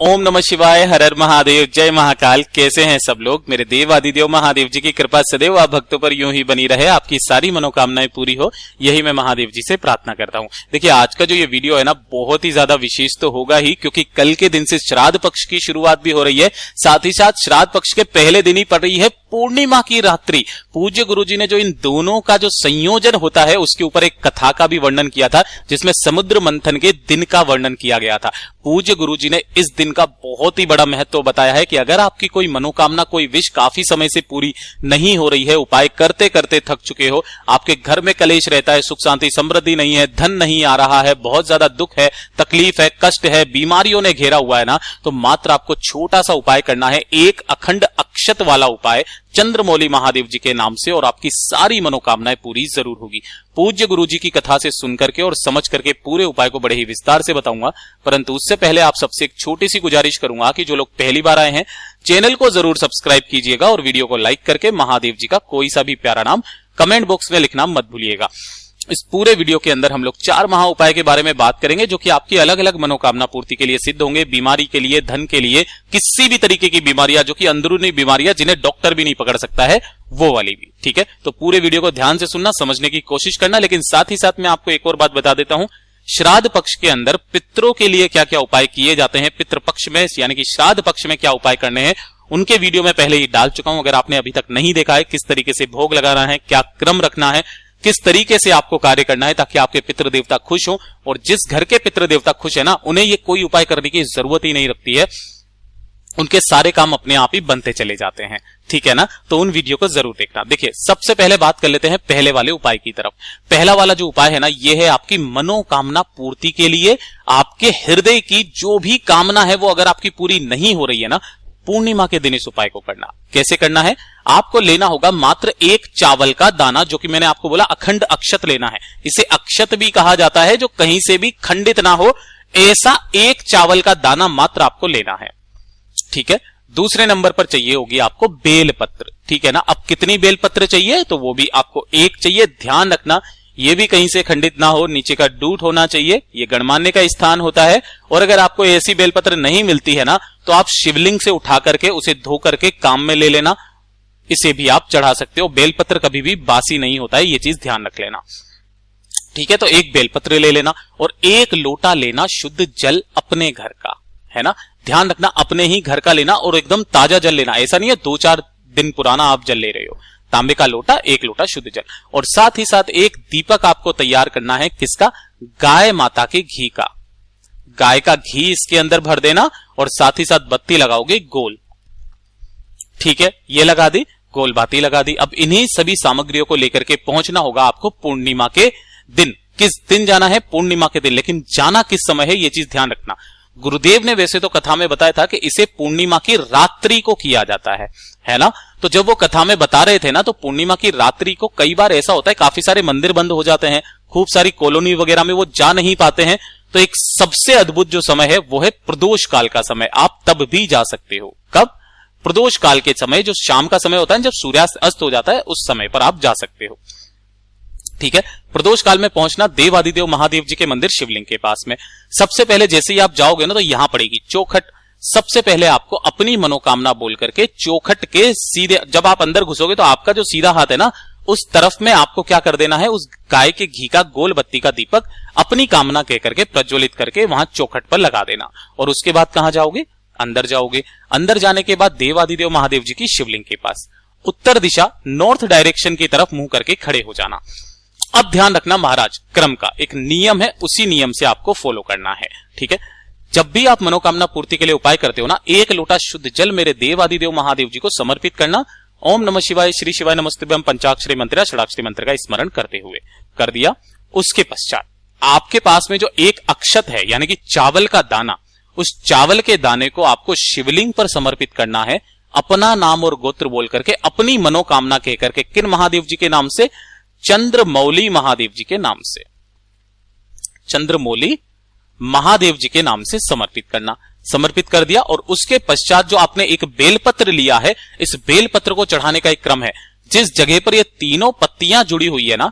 ओम नमः शिवाय, हर हर महादेव, जय महाकाल। कैसे हैं सब लोग? मेरे देव आदिदेव महादेव जी की कृपा सदैव आप भक्तों पर यूं ही बनी रहे, आपकी सारी मनोकामनाएं पूरी हो, यही मैं महादेव जी से प्रार्थना करता हूं। देखिए, आज का जो ये वीडियो है ना, बहुत ही ज्यादा विशेष तो होगा ही, क्योंकि कल के दिन से श्राद्ध पक्ष की शुरुआत भी हो रही है। साथ ही साथ श्राद्ध पक्ष के पहले दिन ही पड़ रही है पूर्णिमा की रात्रि। पूज्य गुरुजी ने जो इन दोनों का जो संयोजन होता है, उसके ऊपर एक कथा का भी वर्णन किया था, जिसमें समुद्र मंथन के दिन का वर्णन किया गया था। पूज्य गुरुजी ने इस दिन का बहुत ही बड़ा महत्व बताया है कि अगर आपकी कोई मनोकामना, कोई विश काफी समय से पूरी नहीं हो रही है, उपाय करते करते थक चुके हो, आपके घर में कलेश रहता है, सुख शांति समृद्धि नहीं है, धन नहीं आ रहा है, बहुत ज्यादा दुख है, तकलीफ है, कष्ट है, बीमारियों ने घेरा हुआ है ना, तो मात्र आपको छोटा सा उपाय करना है, एक अखंड अक्षत वाला उपाय चंद्रमौली महादेव जी के नाम से, और आपकी सारी मनोकामनाएं पूरी जरूर होगी। पूज्य गुरुजी की कथा से सुन करके और समझ करके पूरे उपाय को बड़े ही विस्तार से बताऊंगा, परंतु उससे पहले आप सबसे एक छोटी सी गुजारिश करूंगा कि जो लोग पहली बार आए हैं, चैनल को जरूर सब्सक्राइब कीजिएगा और वीडियो को लाइक करके महादेव जी का कोई सा भी प्यारा नाम कमेंट बॉक्स में लिखना मत भूलिएगा। इस पूरे वीडियो के अंदर हम लोग 4 महा उपाय के बारे में बात करेंगे, जो कि आपकी अलग अलग मनोकामना पूर्ति के लिए सिद्ध होंगे। बीमारी के लिए, धन के लिए, किसी भी तरीके की बीमारियां, जो कि अंदरूनी बीमारियां जिन्हें डॉक्टर भी नहीं पकड़ सकता है, वो वाली भी। ठीक है, तो पूरे वीडियो को ध्यान से सुनना, समझने की कोशिश करना। लेकिन साथ ही साथ मैं आपको एक और बात बता देता हूं, श्राद्ध पक्ष के अंदर पितरों के लिए क्या क्या उपाय किए जाते हैं, पितृ पक्ष में यानी कि श्राद्ध पक्ष में क्या उपाय करने हैं, उनके वीडियो में पहले ही डाल चुका हूं। अगर आपने अभी तक नहीं देखा है, किस तरीके से भोग लगाना है, क्या क्रम रखना है, किस तरीके से आपको कार्य करना है ताकि आपके पितृ देवता खुश हो, और जिस घर के पितृ देवता खुश है ना, उन्हें ये कोई उपाय करने की जरूरत ही नहीं लगती है, उनके सारे काम अपने आप ही बनते चले जाते हैं। ठीक है ना, तो उन वीडियो को जरूर देखना। देखिए, सबसे पहले बात कर लेते हैं पहले वाले उपाय की तरफ। पहला वाला जो उपाय है ना, ये है आपकी मनोकामना पूर्ति के लिए। आपके हृदय की जो भी कामना है, वो अगर आपकी पूरी नहीं हो रही है ना, पूर्णिमा के दिन इस उपाय को करना। कैसे करना है? आपको लेना होगा मात्र एक चावल का दाना, जो कि मैंने आपको बोला अखंड अक्षत लेना है। इसे अक्षत भी कहा जाता है, जो कहीं से भी खंडित ना हो, ऐसा एक चावल का दाना मात्र आपको लेना है। ठीक है, दूसरे नंबर पर चाहिए होगी आपको बेलपत्र। ठीक है ना, अब कितनी बेलपत्र चाहिए, तो वो भी आपको एक चाहिए। ध्यान रखना, ये भी कहीं से खंडित ना हो, नीचे का डूट होना चाहिए, ये गणमान्य का स्थान होता है। और अगर आपको ऐसी बेलपत्र नहीं मिलती है ना, तो आप शिवलिंग से उठा करके उसे धो करके काम में ले लेना, इसे भी आप चढ़ा सकते हो। बेलपत्र कभी भी बासी नहीं होता है, ये चीज ध्यान रख लेना। ठीक है, तो एक बेलपत्र ले लेना और एक लोटा लेना शुद्ध जल अपने घर का, है ना। ध्यान रखना, अपने ही घर का लेना और एकदम ताजा जल लेना। ऐसा नहीं है 2-4 दिन पुराना आप जल ले रहे हो। तांबे का लोटा, एक लोटा शुद्ध जल, और साथ ही साथ एक दीपक आपको तैयार करना है। किसका? गाय माता के घी का। गाय का घी इसके अंदर भर देना और साथ ही साथ बत्ती लगाओगे गोल। ठीक है, ये लगा दी, गोल बाती लगा दी। अब इन्हीं सभी सामग्रियों को लेकर के पहुंचना होगा आपको पूर्णिमा के दिन। किस दिन जाना है? पूर्णिमा के दिन। लेकिन जाना किस समय है, ये चीज ध्यान रखना। गुरुदेव ने वैसे तो कथा में बताया था कि इसे पूर्णिमा की रात्रि को किया जाता है ना। तो जब वो कथा में बता रहे थे ना, तो पूर्णिमा की रात्रि को कई बार ऐसा होता है, काफी सारे मंदिर बंद हो जाते हैं, खूब सारी कॉलोनी वगैरह में वो जा नहीं पाते हैं, तो एक सबसे अद्भुत जो समय है वो है प्रदोष काल का समय। आप तब भी जा सकते हो। कब? प्रदोष काल के समय, जो शाम का समय होता है, जब सूर्यास्त अस्त हो जाता है, उस समय पर आप जा सकते हो। ठीक है, प्रदोष काल में पहुंचना देव आदिदेव महादेव जी के मंदिर शिवलिंग के पास में। सबसे पहले जैसे ही आप जाओगे ना, तो यहां पड़ेगी चौखट। सबसे पहले आपको अपनी मनोकामना बोल करके चौखट के सीधे, जब आप अंदर घुसोगे तो आपका जो सीधा हाथ है ना, उस तरफ में आपको क्या कर देना है, उस गाय के घी का गोल बत्ती का दीपक अपनी कामना कह करके प्रज्वलित करके वहां चौखट पर लगा देना। और उसके बाद कहां जाओगे? अंदर जाओगे। अंदर जाने के बाद देव आदिदेव महादेव जी की शिवलिंग के पास उत्तर दिशा, नॉर्थ डायरेक्शन की तरफ मुंह करके खड़े हो जाना। अब ध्यान रखना महाराज, क्रम का एक नियम है, उसी नियम से आपको फॉलो करना है। ठीक है, जब भी आप मनोकामना पूर्ति के लिए उपाय करते हो ना, एक लोटा शुद्ध जल मेरे देव आदिदेव महादेव जी को समर्पित करना। ओम नमः शिवाय, श्री शिवाय नमस्तुभ्यं पंचाक्षरी मंत्र, षडाक्षरी मंत्र का स्मरण करते हुए कर दिया। उसके पश्चात आपके पास में जो एक अक्षत है, यानी कि चावल का दाना, उस चावल के दाने को आपको शिवलिंग पर समर्पित करना है। अपना नाम और गोत्र बोल करके, अपनी मनोकामना कह करके। किन महादेव जी के नाम से? चंद्रमौली महादेव जी के नाम से। चंद्रमौली महादेव जी के नाम से समर्पित करना। समर्पित कर दिया, और उसके पश्चात जो आपने एक बेलपत्र लिया है, इस बेलपत्र को चढ़ाने का एक क्रम है। जिस जगह पर ये तीनों पत्तियां जुड़ी हुई है ना,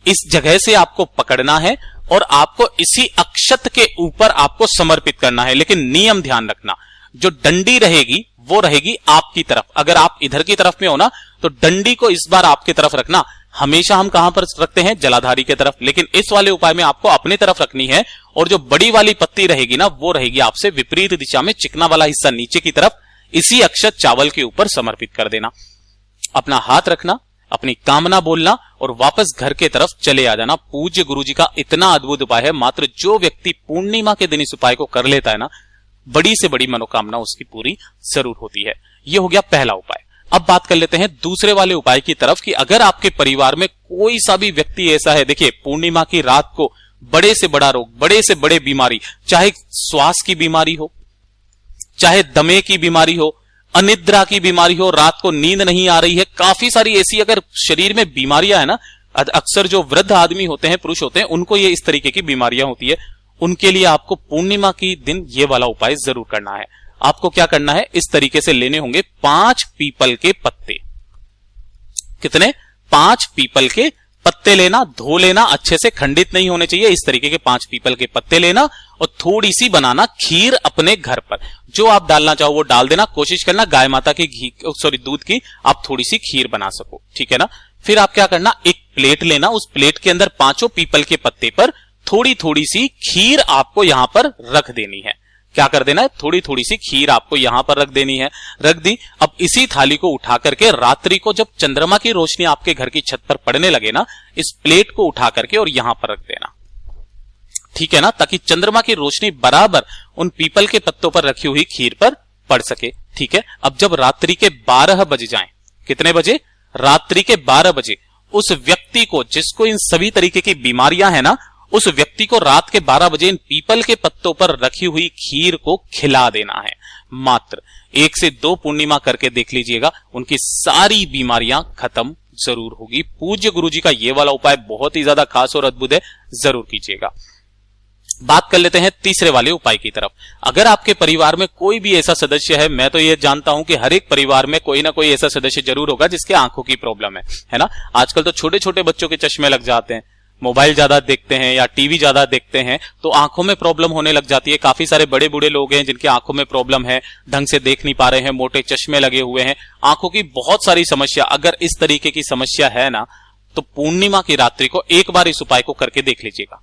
इस जगह से आपको पकड़ना है और आपको इसी अक्षत के ऊपर आपको समर्पित करना है। लेकिन नियम ध्यान रखना, जो डंडी रहेगी वो रहेगी आपकी तरफ। अगर आप इधर की तरफ में हो ना तो डंडी को इस बार आपकी तरफ रखना। हमेशा हम कहां पर रखते हैं, जलाधारी की तरफ, लेकिन इस वाले उपाय में आपको अपनी तरफ रखनी है। और जो बड़ी वाली पत्ती रहेगी ना वो रहेगी आपसे विपरीत दिशा में, चिकना वाला हिस्सा नीचे की तरफ, इसी अक्षत चावल के ऊपर समर्पित कर देना। अपना हाथ रखना, अपनी कामना बोलना और वापस घर के तरफ चले आ जाना। पूज्य गुरुजी का इतना अद्भुत उपाय है, मात्र जो व्यक्ति पूर्णिमा के दिन इस उपाय को कर लेता है ना, बड़ी से बड़ी मनोकामना उसकी पूरी जरूर होती है। यह हो गया पहला उपाय। अब बात कर लेते हैं दूसरे वाले उपाय की तरफ कि अगर आपके परिवार में कोई सा भी व्यक्ति ऐसा है, देखिए पूर्णिमा की रात को बड़े से बड़ा रोग, बड़े से बड़े बीमारी, चाहे श्वास की बीमारी हो, चाहे दमे की बीमारी हो, अनिद्रा की बीमारी हो, रात को नींद नहीं आ रही है, काफी सारी ऐसी अगर शरीर में बीमारियां है ना, अक्सर जो वृद्ध आदमी होते हैं, पुरुष होते हैं, उनको ये इस तरीके की बीमारियां होती है, उनके लिए आपको पूर्णिमा की दिन ये वाला उपाय जरूर करना है। आपको क्या करना है, इस तरीके से लेने होंगे 5 पीपल के पत्ते। कितने? 5 पीपल के पत्ते लेना, धो लेना, अच्छे से खंडित नहीं होने चाहिए। इस तरीके के 5 पीपल के पत्ते लेना और थोड़ी सी बनाना खीर अपने घर पर। जो आप डालना चाहो वो डाल देना। कोशिश करना गाय माता के दूध की आप थोड़ी सी खीर बना सको, ठीक है ना। फिर आप क्या करना, एक प्लेट लेना, उस प्लेट के अंदर 5 पीपल के पत्ते पर थोड़ी थोड़ी सी खीर आपको यहां पर रख देनी है। क्या कर देना है, थोड़ी थोड़ी सी खीर आपको यहां पर रख देनी है। रख दी। अब इसी थाली को उठा करके रात्रि को जब चंद्रमा की रोशनी आपके घर की छत पर पड़ने लगे ना, इस प्लेट को उठा करके और यहां पर रख देना, ठीक है ना, ताकि चंद्रमा की रोशनी बराबर उन पीपल के पत्तों पर रखी हुई खीर पर पड़ सके, ठीक है। अब जब रात्रि के 12 बज जाएं, कितने बजे, रात्रि के 12 बजे, उस व्यक्ति को जिसको इन सभी तरीके की बीमारियां हैं ना, उस व्यक्ति को रात के 12 बजे इन पीपल के पत्तों पर रखी हुई खीर को खिला देना है। मात्र 1 से 2 पूर्णिमा करके देख लीजिएगा, उनकी सारी बीमारियां खत्म जरूर होगी। पूज्य गुरुजी का ये वाला उपाय बहुत ही ज्यादा खास और अद्भुत है, जरूर कीजिएगा। बात कर लेते हैं तीसरे वाले उपाय की तरफ। अगर आपके परिवार में कोई भी ऐसा सदस्य है, मैं तो ये जानता हूं कि हर एक परिवार में कोई ना कोई ऐसा सदस्य जरूर होगा जिसके आंखों की प्रॉब्लम है ना। आजकल तो छोटे छोटे बच्चों के चश्मे लग जाते हैं, मोबाइल ज्यादा देखते हैं या टीवी ज्यादा देखते हैं तो आंखों में प्रॉब्लम होने लग जाती है। काफी सारे बड़े बूढ़े लोग हैं जिनकी आंखों में प्रॉब्लम है, ढंग से देख नहीं पा रहे हैं, मोटे चश्मे लगे हुए हैं, आंखों की बहुत सारी समस्या। अगर इस तरीके की समस्या है ना, तो पूर्णिमा की रात्रि को एक बार इस उपाय को करके देख लीजिएगा।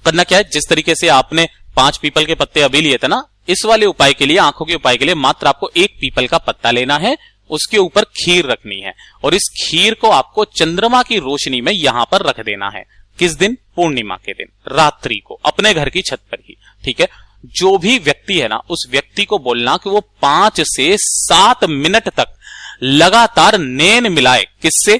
करना क्या है, जिस तरीके से आपने 5 पीपल के पत्ते अभी लिए थे ना, इस वाले उपाय के लिए, आंखों के उपाय के लिए मात्र आपको 1 पीपल का पत्ता लेना है, उसके ऊपर खीर रखनी है और इस खीर को आपको चंद्रमा की रोशनी में यहां पर रख देना है। किस दिन? पूर्णिमा के दिन रात्रि को, अपने घर की छत पर ही, ठीक है। जो भी व्यक्ति है ना, उस व्यक्ति को बोलना कि वो 5 से 7 मिनट तक लगातार नैन मिलाए, किससे?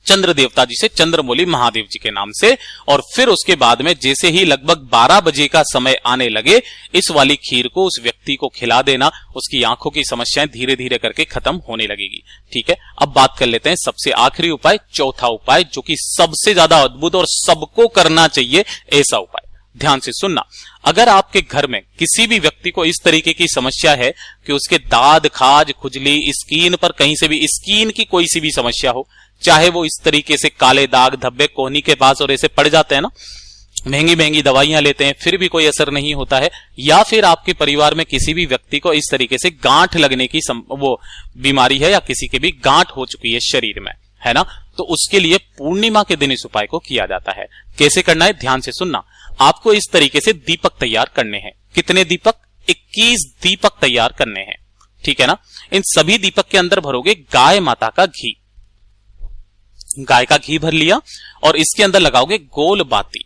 चंद्र देवता जी से, चंद्रमौली महादेव जी के नाम से। और फिर उसके बाद में जैसे ही लगभग 12 बजे का समय आने लगे, इस वाली खीर को उस व्यक्ति को खिला देना, उसकी आंखों की समस्याएं धीरे धीरे करके खत्म होने लगेगी, ठीक है। अब बात कर लेते हैं सबसे आखिरी उपाय, चौथा उपाय, जो कि सबसे ज्यादा अद्भुत और सबको करना चाहिए ऐसा उपाय। ध्यान से सुनना। अगर आपके घर में किसी भी व्यक्ति को इस तरीके की समस्या है कि उसके दाद, खाज, खुजली, स्किन पर कहीं से भी स्किन की कोई सी भी समस्या हो, चाहे वो इस तरीके से काले दाग, धब्बे कोहनी के पास और ऐसे पड़ जाते हैं ना, महंगी महंगी दवाइयां लेते हैं फिर भी कोई असर नहीं होता है, या फिर आपके परिवार में किसी भी व्यक्ति को इस तरीके से गांठ लगने की वो बीमारी है, या किसी के भी गांठ हो चुकी है शरीर में, है ना, तो उसके लिए पूर्णिमा के दिन इस उपाय को किया जाता है। कैसे करना है, ध्यान से सुनना। आपको इस तरीके से दीपक तैयार करने हैं। कितने दीपक? 21 दीपक तैयार करने हैं, ठीक है ना। इन सभी दीपक के अंदर भरोगे गाय माता का घी। गाय का घी भर लिया और इसके अंदर लगाओगे गोल बाती,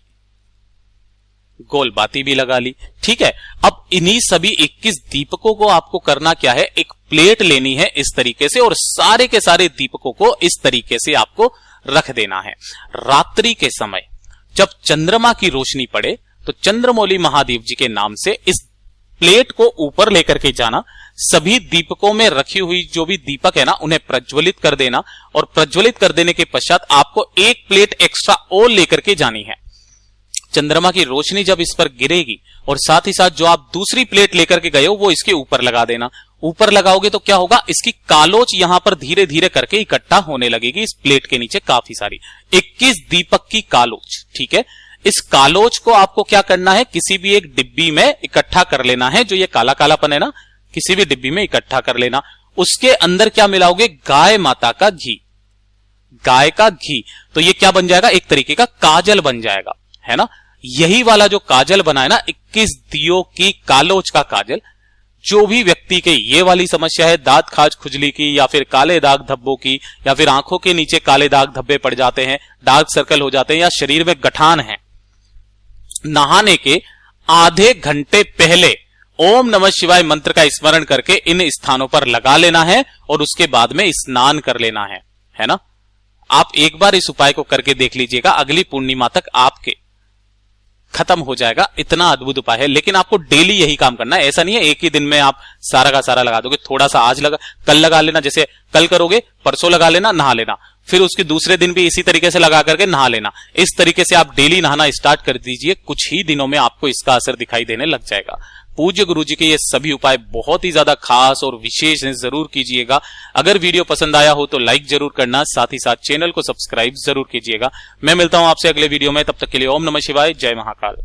गोल बाती भी लगा ली, ठीक है। अब इन्हीं सभी 21 दीपकों को आपको करना क्या है, एक प्लेट लेनी है इस तरीके से और सारे के सारे दीपकों को इस तरीके से आपको रख देना है। रात्रि के समय जब चंद्रमा की रोशनी पड़े तो चंद्रमौली महादेव जी के नाम से इस प्लेट को ऊपर लेकर के जाना, सभी दीपकों में रखी हुई जो भी दीपक है ना, उन्हें प्रज्वलित कर देना और प्रज्वलित कर देने के पश्चात आपको एक प्लेट एक्स्ट्रा और लेकर के जानी है। चंद्रमा की रोशनी जब इस पर गिरेगी और साथ ही साथ जो आप दूसरी प्लेट लेकर के गए हो वो इसके ऊपर लगा देना। ऊपर लगाओगे तो क्या होगा, इसकी कालोच यहां पर धीरे धीरे करके इकट्ठा होने लगेगी इस प्लेट के नीचे, काफी सारी 21 दीपक की कालोच, ठीक है। इस कालोज को आपको क्या करना है, किसी भी एक डिब्बी में इकट्ठा कर लेना है। जो ये काला कालापन है ना, किसी भी डिब्बी में इकट्ठा कर लेना। उसके अंदर क्या मिलाओगे, गाय माता का घी, गाय का घी। तो ये क्या बन जाएगा, एक तरीके का काजल बन जाएगा, है ना। यही वाला जो काजल बना है ना, 21 दियों की कालोज का काजल, जो भी व्यक्ति के ये वाली समस्या है, दांत खाज खुजली की, या फिर काले दाग धब्बों की, या फिर आंखों के नीचे काले दाग धब्बे पड़ जाते हैं, डार्क सर्कल हो जाते हैं, या शरीर में गठान है, नहाने के आधे घंटे पहले ओम नमः शिवाय मंत्र का स्मरण करके इन स्थानों पर लगा लेना है और उसके बाद में स्नान कर लेना है ना। आप एक बार इस उपाय को करके देख लीजिएगा, अगली पूर्णिमा तक आपके खत्म हो जाएगा। इतना अद्भुत उपाय है, लेकिन आपको डेली यही काम करना है। ऐसा नहीं है एक ही दिन में आप सारा का सारा लगा दोगे, थोड़ा सा आज लगा, कल लगा लेना, जैसे कल करोगे परसों लगा लेना, नहा लेना, फिर उसके दूसरे दिन भी इसी तरीके से लगा करके नहा लेना। इस तरीके से आप डेली नहाना स्टार्ट कर दीजिए, कुछ ही दिनों में आपको इसका असर दिखाई देने लग जाएगा। पूज्य गुरुजी के ये सभी उपाय बहुत ही ज्यादा खास और विशेष हैं, जरूर कीजिएगा। अगर वीडियो पसंद आया हो तो लाइक जरूर करना, साथ ही साथ चैनल को सब्सक्राइब जरूर कीजिएगा। मैं मिलता हूं आपसे अगले वीडियो में, तब तक के लिए ओम नमः शिवाय, जय महाकाल।